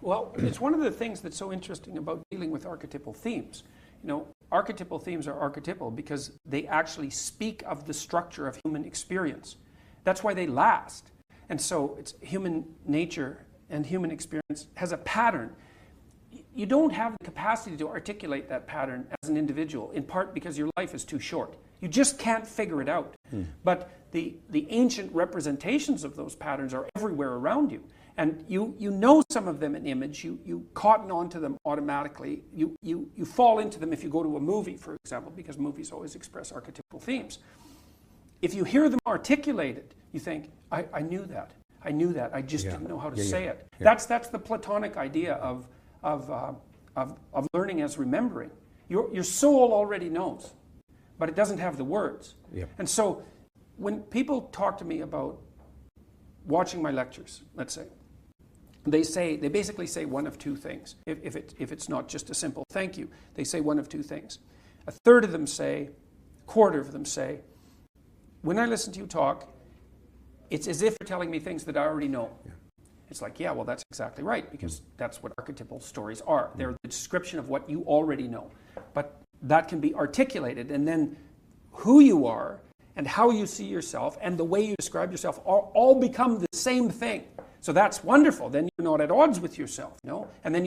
Well, it's one of the things that's so interesting about dealing with archetypal themes. You know, archetypal themes are archetypal because they actually speak of the structure of human experience. That's why they last. And so it's human nature and human experience has a pattern. You don't have the capacity to articulate that pattern as an individual, in part because your life is too short. You just can't figure it out. But the ancient representations of those patterns are everywhere around you. And you know some of them in image, you cotton onto them automatically. You fall into them if you go to a movie, for example, because movies always express archetypal themes. If you hear them articulated, you think, I knew that. I knew that. I just didn't know how to say it. That's the Platonic idea of learning as remembering. Your soul already knows, but it doesn't have the words. And so when people talk to me about watching my lectures, let's say, they basically say one of two things. If it's not just a simple thank you, they say one of two things. A third of them say, quarter of them say, when I listen to you talk, it's as if you're telling me things that I already know. It's like, yeah, well, that's exactly right, because that's what archetypal stories are. They're the description of what you already know. But that can be articulated, and then who you are and how you see yourself and the way you describe yourself all become the same thing. So that's wonderful. Then you're not at odds with yourself, no? And then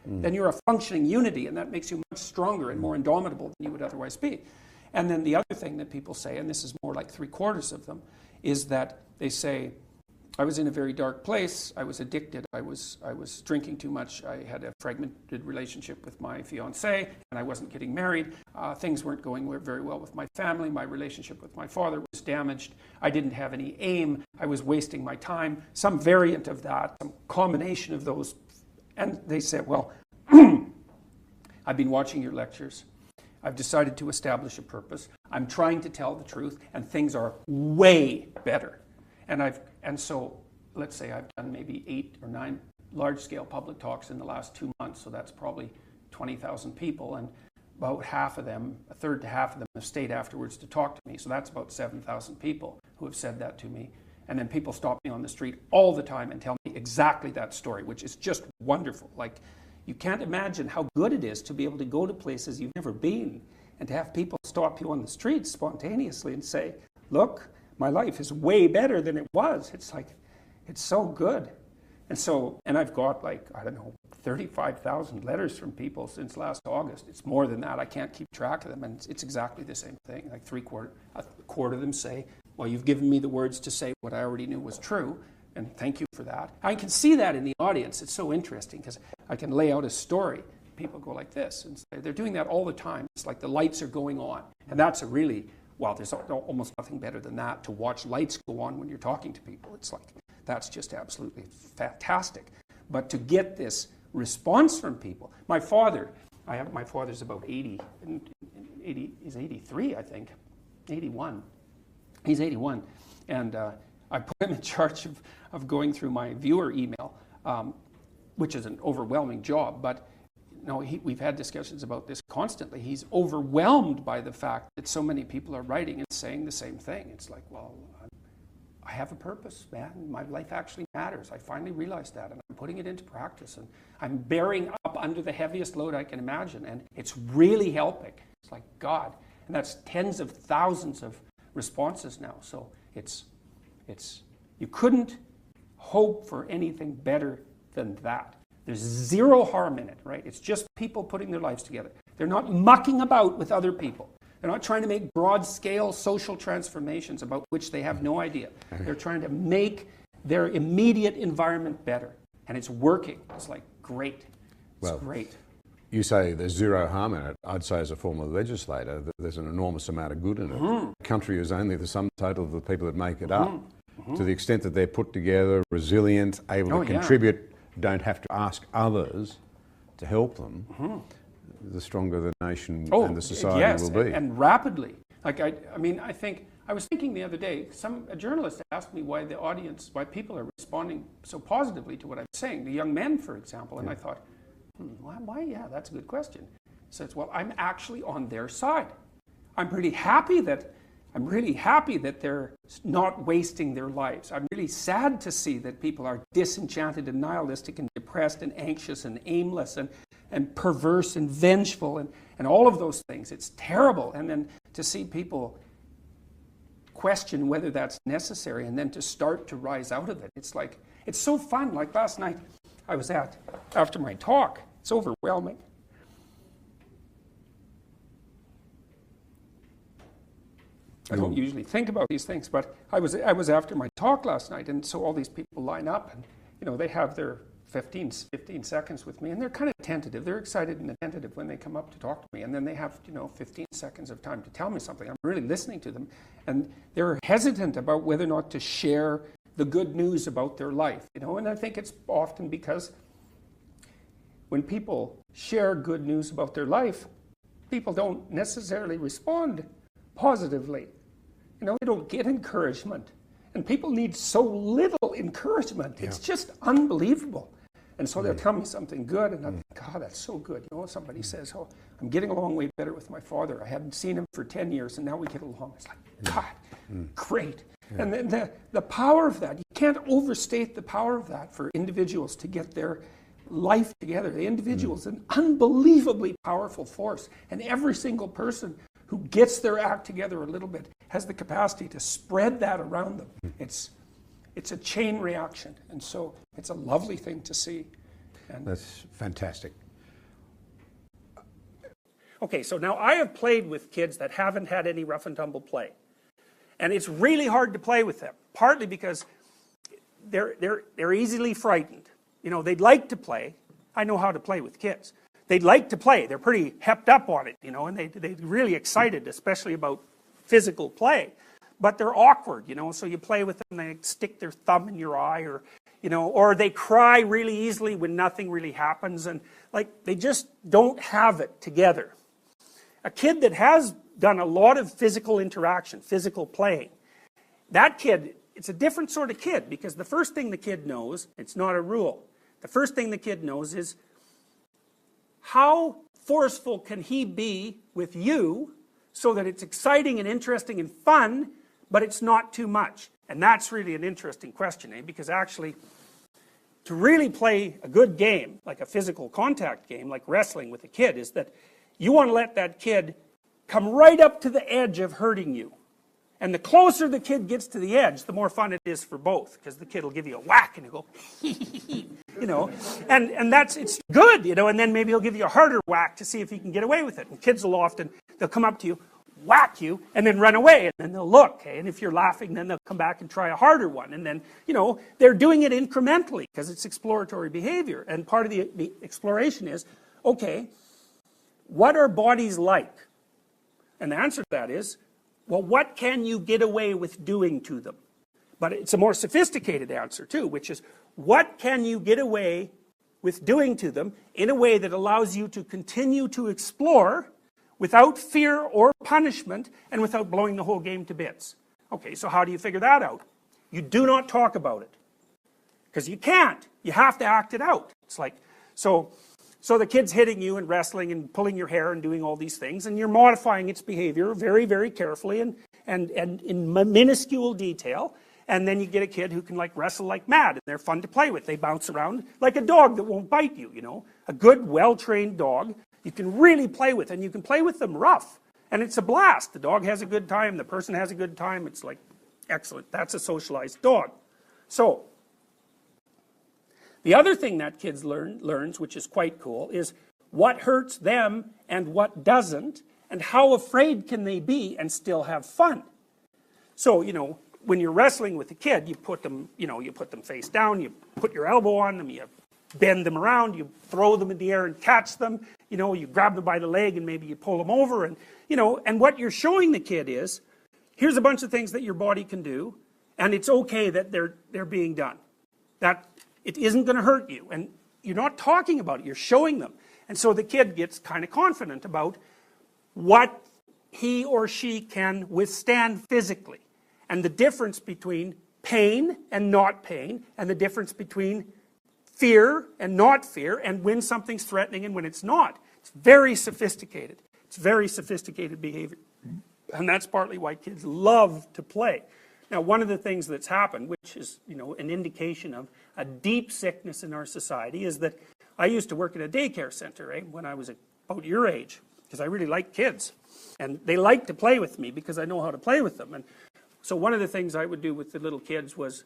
then you're a functioning unity, and that makes you much stronger and more indomitable than you would otherwise be. And then the other thing that people say, and this is more like 3/4 of them, is that they say, I was in a very dark place, I was addicted, I was drinking too much, I had a fragmented relationship with my fiancée, and I wasn't getting married, things weren't going very well with my family, my relationship with my father was damaged, I didn't have any aim, I was wasting my time, some variant of that, some combination of those. And they said, well, I've been watching your lectures, I've decided to establish a purpose, I'm trying to tell the truth, and things are way better. And so let's say I've done maybe 8 or 9 large-scale public talks in the last 2 months, so that's probably 20,000 people, and about half of them, a third to half of them, have stayed afterwards to talk to me, so that's about 7,000 people who have said that to me. And then people stop me on the street all the time and tell me exactly that story, which is just wonderful. Like, you can't imagine how good it is to be able to go to places you've never been and to have people stop you on the street spontaneously and say, look, my life is way better than it was. It's like, it's so good. And I've got like, I don't know, 35,000 letters from people since last August. It's more than that. I can't keep track of them. And it's exactly the same thing. Like a quarter of them say, well, you've given me the words to say what I already knew was true. And thank you for that. I can see that in the audience. It's so interesting because I can lay out a story. People go like this. And they're doing that all the time. It's like the lights are going on. And that's a really... Well, there's almost nothing better than that, to watch lights go on when you're talking to people. It's like, that's just absolutely fantastic. But to get this response from people, my father's about 80, he's 83, I think, 81. He's 81. And I put him in charge of going through my viewer email, which is an overwhelming job, but no, we've had discussions about this constantly. He's overwhelmed by the fact that so many people are writing and saying the same thing. It's like, well, I have a purpose, man. My life actually matters. I finally realized that, and I'm putting it into practice, and I'm bearing up under the heaviest load I can imagine, and it's really helping. It's like, God. And that's tens of thousands of responses now. So you couldn't hope for anything better than that. There's zero harm in it, right? It's just people putting their lives together. They're not mucking about with other people. They're not trying to make broad-scale social transformations about which they have no idea. They're trying to make their immediate environment better. And it's working. It's like, great. It's great. You say there's zero harm in it. I'd say as a former legislator that there's an enormous amount of good in it. The country is only the sum total of the people that make it up. To the extent that they're put together, resilient, able to contribute, don't have to ask others to help them, the stronger the nation and the society will be. And rapidly. Like, I was thinking the other day, a journalist asked me why people are responding so positively to what I'm saying, the young men, for example, and I thought, why? Yeah, that's a good question. He says, well, I'm actually on their side. I'm pretty happy that I'm really happy that they're not wasting their lives. I'm really sad to see that people are disenchanted and nihilistic and depressed and anxious and aimless and perverse and vengeful and all of those things. It's terrible. And then to see people question whether that's necessary and then to start to rise out of it. It's like, it's so fun. Like last night I was after my talk, it's overwhelming. I don't usually think about these things, but I was after my talk last night, and so all these people line up, and they have their 15 seconds with me, and they're kind of tentative. They're excited and attentive when they come up to talk to me, and then they have 15 seconds of time to tell me something. I'm really listening to them, and they're hesitant about whether or not to share the good news about their life. And I think it's often because when people share good news about their life, people don't necessarily respond positively. They don't get encouragement. And people need so little encouragement. It's just unbelievable. And so they'll tell me something good, and I think, God, that's so good. Somebody says, oh, I'm getting along way better with my father. I hadn't seen him for 10 years, and now we get along. It's like, God, great. Yeah. And the power of that, you can't overstate the power of that for individuals to get their life together. The individual is an unbelievably powerful force. And every single person who gets their act together a little bit has the capacity to spread that around them. It's a chain reaction, and so it's a lovely thing to see. And that's fantastic. Okay, so now I have played with kids that haven't had any rough and tumble play. And it's really hard to play with them, partly because they're easily frightened. They'd like to play. I know how to play with kids. They'd like to play. They're pretty hepped up on it, and they're really excited, especially about physical play. But they're awkward, so you play with them, they stick their thumb in your eye, or they cry really easily when nothing really happens, and they just don't have it together. A kid that has done a lot of physical interaction, physical playing, that kid, it's a different sort of kid, because the first thing the kid knows, it's not a rule, the first thing the kid knows is how forceful can he be with you so that it's exciting and interesting and fun, but it's not too much. And that's really an interesting question, because actually, to really play a good game, like a physical contact game, like wrestling with a kid, is that you want to let that kid come right up to the edge of hurting you. And the closer the kid gets to the edge, the more fun it is for both, because the kid will give you a whack and you go, and it's good, and then maybe he'll give you a harder whack to see if he can get away with it. And kids will often, they'll come up to you, whack you, and then run away, and then they'll look, and if you're laughing, then they'll come back and try a harder one, and then, they're doing it incrementally, because it's exploratory behavior, and part of the exploration is, okay, what are bodies like? And the answer to that is, well, what can you get away with doing to them? But it's a more sophisticated answer too, which is, what can you get away with doing to them in a way that allows you to continue to explore without fear or punishment and without blowing the whole game to bits? Okay, so how do you figure that out? You do not talk about it, because you can't. You have to act it out. It's like, so the kid's hitting you and wrestling and pulling your hair and doing all these things, and you're modifying its behavior very, very carefully and in minuscule detail. And then you get a kid who can wrestle like mad, and they're fun to play with. They bounce around like a dog that won't bite you, A good, well-trained dog you can really play with, and you can play with them rough. And it's a blast. The dog has a good time, the person has a good time. It's excellent. That's a socialized dog. So, the other thing that kids learns, which is quite cool, is what hurts them and what doesn't, and how afraid can they be and still have fun. So, when you're wrestling with a kid, you put them face down, you put your elbow on them, you bend them around, you throw them in the air and catch them, you grab them by the leg and maybe you pull them over, and what you're showing the kid is, here's a bunch of things that your body can do, and it's okay that they're being done. That it isn't going to hurt you, and you're not talking about it, you're showing them. And so the kid gets kind of confident about what he or she can withstand physically, and the difference between pain and not pain, and the difference between fear and not fear, and when something's threatening and when it's not. It's very sophisticated. It's very sophisticated behavior. And that's partly why kids love to play. Now, one of the things that's happened, which is, an indication of a deep sickness in our society, is that I used to work at a daycare center, when I was about your age, because I really like kids. And they like to play with me because I know how to play with them. And so one of the things I would do with the little kids was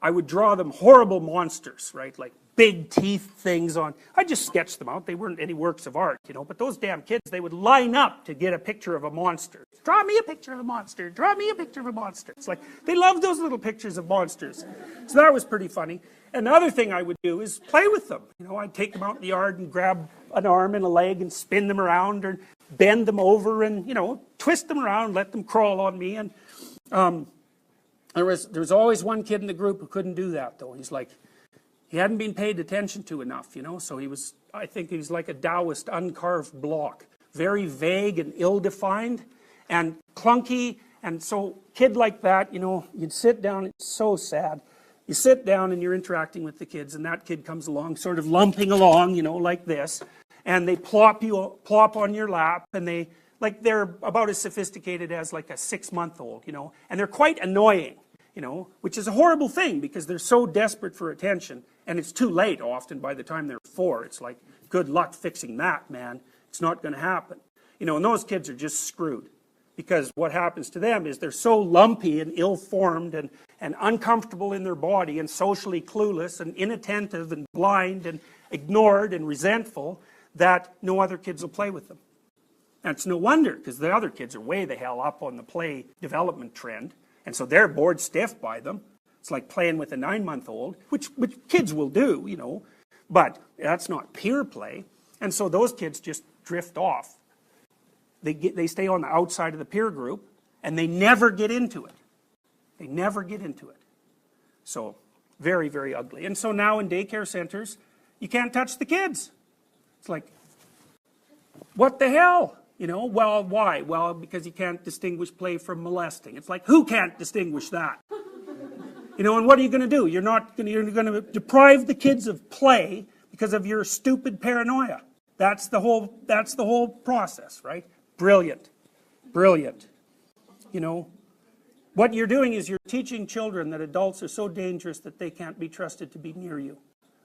I would draw them horrible monsters, right? Like big teeth things on. I just sketched them out. They weren't any works of art, but those damn kids, they would line up to get a picture of a monster. Draw me a picture of a monster. Draw me a picture of a monster. It's like, they love those little pictures of monsters. So that was pretty funny. And the other thing I would do is play with them. I'd take them out in the yard and grab an arm and a leg and spin them around or bend them over and, twist them around, let them crawl on me. And there was always one kid in the group who couldn't do that, though. He hadn't been paid attention to enough, so I think he was like a Taoist uncarved block. Very vague and ill-defined and clunky. And so, kid like that, you'd sit down, it's so sad. You sit down and you're interacting with the kids, and that kid comes along, sort of lumping along, like this. And they plop on your lap, and they're about as sophisticated as like a 6-month-old, and they're quite annoying, which is a horrible thing because they're so desperate for attention, and it's too late often by the time they're 4. It's like, good luck fixing that, man. It's not going to happen. And those kids are just screwed because what happens to them is they're so lumpy and ill-formed and uncomfortable in their body and socially clueless and inattentive and blind and ignored and resentful that no other kids will play with them. And it's no wonder, because the other kids are way the hell up on the play development trend, and so they're bored stiff by them. It's like playing with a 9-month-old, which kids will do, but that's not peer play. And so those kids just drift off. They stay on the outside of the peer group, and they never get into it. They never get into it. So, very, very ugly. And so now in daycare centers, you can't touch the kids. It's like, what the hell? Well, why? Well, because you can't distinguish play from molesting. It's like, who can't distinguish that? And what are you going to do? You're going to deprive the kids of play because of your stupid paranoia. That's the whole process, right? Brilliant. Brilliant. What you're doing is you're teaching children that adults are so dangerous that they can't be trusted to be near you.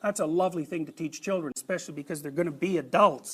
That's a lovely thing to teach children, especially because they're going to be adults.